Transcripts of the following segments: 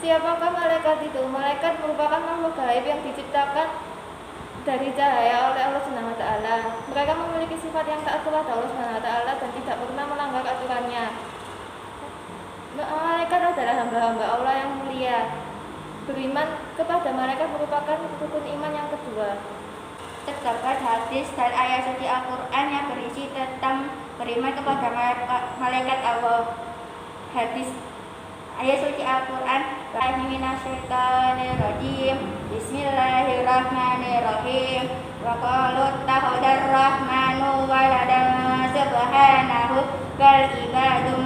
Siapakah malaikat itu? Malaikat merupakan makhluk gaib yang diciptakan dari cahaya oleh Allah Subhanahu wa taala. Mereka memiliki sifat yang taat kepada Allah Subhanahu wa taala dan tidak pernah melanggar aturannya. Malaikat adalah hamba-hamba Allah yang mulia. Beriman kepada malaikat merupakan rukun iman yang kedua. Terdapat hadis dan ayat suci Al-Quran yang berisi tentang beriman kepada malaikat Allah. Hadis ayat suci Al-Quran, Bismillahirrahmanirrahim. Wa qalu ittakhadar rahmanu waladan subhanahu bal ibadum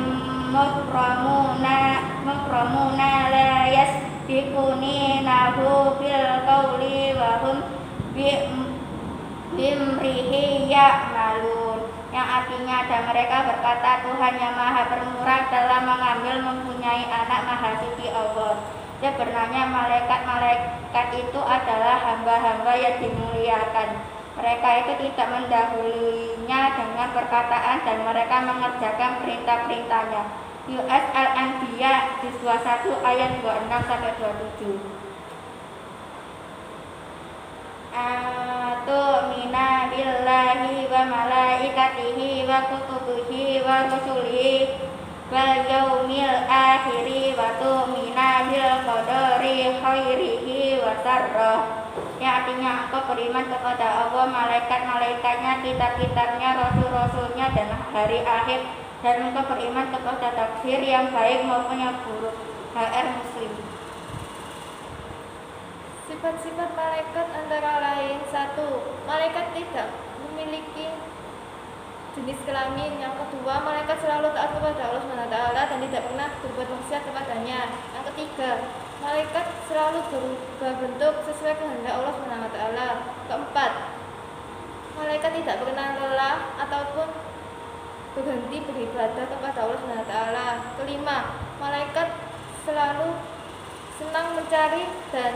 mukramuna la yasbiquninahu bil qawli wa hum bimrihi ya'malun, yang artinya ada mereka berkata, Tuhan yang maha pemurah telah mengambil mempunyai anak, maha suci Allah. Sebenarnya malaikat itu adalah hamba-hamba yang dimuliakan. Mereka itu tidak mendahulunya dengan perkataan dan mereka mengerjakan perintah-perintahnya. US Al-Anbiya di 21 ayat 26-27. Atu'mina billahi wa malaikatihi wa kutubihi wa rusulihi wal yaumil akhiri wa tu'mina bil qadari khairihi wa sarrah, yang artinya engkau beriman kepada Allah, malaikat-malaikatnya, kitab-kitabnya, rasul-rasulnya dan hari akhir, dan engkau beriman kepada takdir yang baik maupun yang buruk. HR Muslim. Sifat-sifat malaikat antara lain: 1. Malaikat tidak memiliki jenis kelamin. Yang kedua, malaikat selalu taat kepada Allah Subhanahu wa taala dan tidak pernah berbuat maksiat kepadanya. Yang ketiga, malaikat selalu berubah bentuk sesuai kehendak Allah Subhanahu wa taala. Keempat, malaikat tidak pernah lelah ataupun berhenti beribadah kepada Allah Subhanahu wa taala. Kelima, malaikat selalu senang mencari dan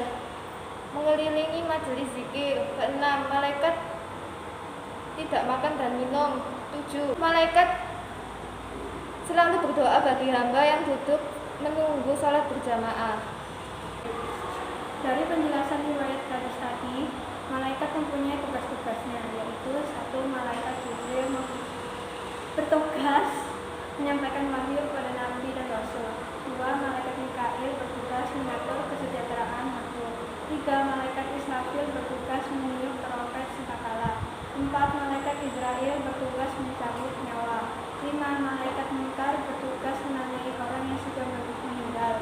mengelilingi majelis zikir. Keenam, malaikat tidak makan dan minum. 7. Malaikat selalu berdoa bagi hamba yang duduk menunggu salat berjamaah. Dari penjelasan riwayat hadis tadi, malaikat mempunyai tugas-tugasnya, yaitu 1. Malaikat Jibril bertugas menyampaikan wahyu kepada nabi dan rasul. 2. Malaikat Mikail bertugas mengatur kesejahteraan makhluk. 3. Malaikat Israfil bertugas meniup trompet sangkakala. 4. Malaikat Israel bertugas mencabut nyawa. 5. Malaikat Munkar bertugas menanyai orang yang sudah meninggal.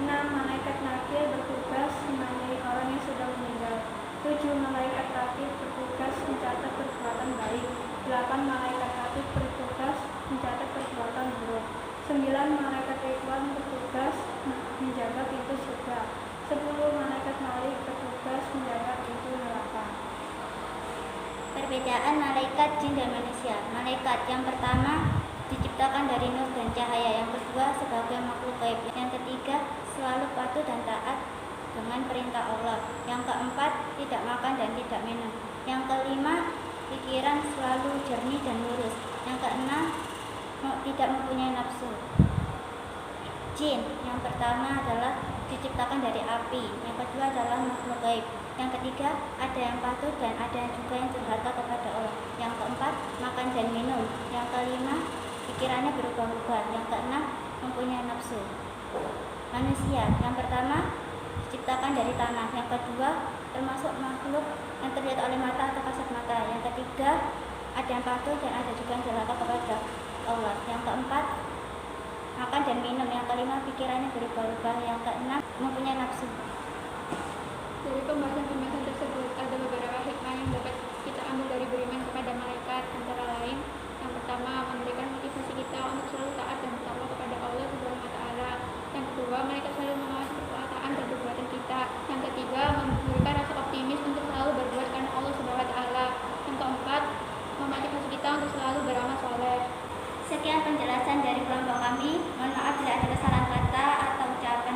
6. Malaikat Nakir bertugas menanyai orang yang sudah meninggal. 7. Malaikat Ratib bertugas mencatat perbuatan baik. 8. Malaikat Hatib bertugas mencatat perbuatan buruk. 9. Malaikat Ridwan bertugas menjaga pintu surga. 10. Malaikat Malik bertugas menjaga pintu neraka. Perbedaan malaikat jin dan manusia. Malaikat yang pertama diciptakan dari nur dan cahaya. Yang kedua sebagai makhluk gaib. Yang ketiga selalu patuh dan taat dengan perintah Allah. Yang keempat tidak makan dan tidak minum. Yang kelima pikiran selalu jernih dan lurus. Yang keenam tidak mempunyai nafsu. Jin yang pertama adalah diciptakan dari api. Yang kedua adalah makhluk gaib. Yang ketiga ada yang patuh dan ada juga yang durhaka kepada Allah. Yang keempat makan dan minum. Yang kelima pikirannya berubah-ubah. Yang keenam mempunyai nafsu. Manusia yang pertama diciptakan dari tanah. Yang kedua termasuk makhluk yang terlihat oleh mata atau kasat mata. Yang ketiga ada yang patuh dan ada juga yang durhaka kepada Allah. Yang keempat makan dan minum. Yang kelima pikirannya berubah-ubah. Yang keenam mempunyai nafsu. Dari pembahasan tersebut ada beberapa hikmah yang dapat kita ambil dari beriman kepada malaikat, antara lain yang pertama memberikan motivasi kita untuk selalu taat dan bertakwa kepada Allah Subhanahu wa taala. Yang kedua, malaikat selalu mengawasi perkataan dan perbuatan kita. Yang ketiga, memberikan rasa optimis untuk selalu berbuat karena Allah Subhanahu wa taala. Yang keempat, memotivasi kita untuk selalu beramal soleh. Sekian penjelasan dari kelompok kami. Mohon maaf bila ada kesalahan kata atau ucapan.